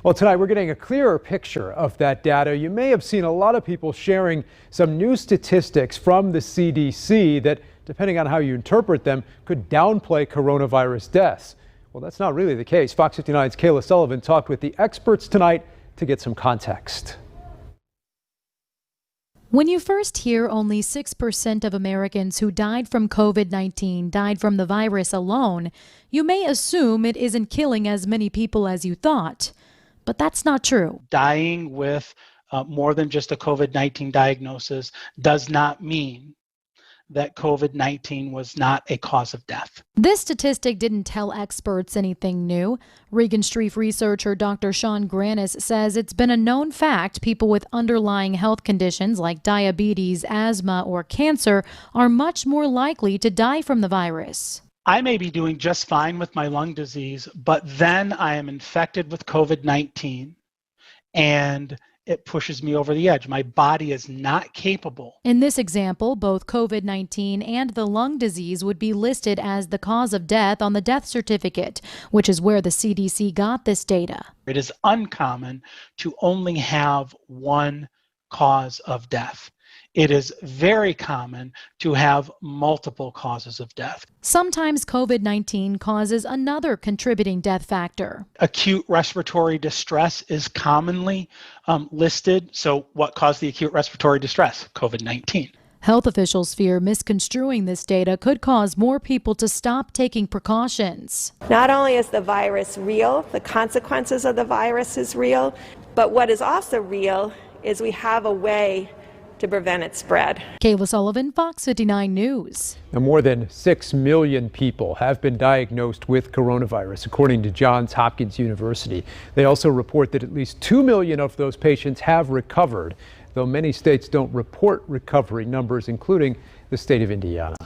Well, tonight we're getting a clearer picture of that data. You may have seen a lot of people sharing some new statistics from the CDC that, depending on how you interpret them, could downplay coronavirus deaths. Well, that's not really the case. Fox 59's Kayla Sullivan talked with the experts tonight to get some context. When you first hear only 6% of Americans who died from COVID-19 died from the virus alone, you may assume it isn't killing as many people as you thought. But that's not true. Dying with more than just a COVID-19 diagnosis does not mean that COVID-19 was not a cause of death. This statistic didn't tell experts anything new. Regan Streif researcher Dr. Sean Grannis says it's been a known fact people with underlying health conditions like diabetes, asthma, or cancer are much more likely to die from the virus. I may be doing just fine with my lung disease, but then I am infected with COVID-19 and it pushes me over the edge. My body is not capable. In this example, both COVID-19 and the lung disease would be listed as the cause of death on the death certificate, which is where the CDC got this data. It is uncommon to only have one cause of death. It is very common to have multiple causes of death. Sometimes COVID-19 causes another contributing death factor. Acute respiratory distress is commonly listed. So what caused the acute respiratory distress? COVID-19. Health officials fear misconstruing this data could cause more people to stop taking precautions. Not only is the virus real, the consequences of the virus is real, but what is also real is we have a way to prevent its spread. Kayla Sullivan, Fox 59 News. Now, more than 6 million people have been diagnosed with coronavirus, according to Johns Hopkins University. They also report that at least 2 million of those patients have recovered, though many states don't report recovery numbers, including the state of Indiana.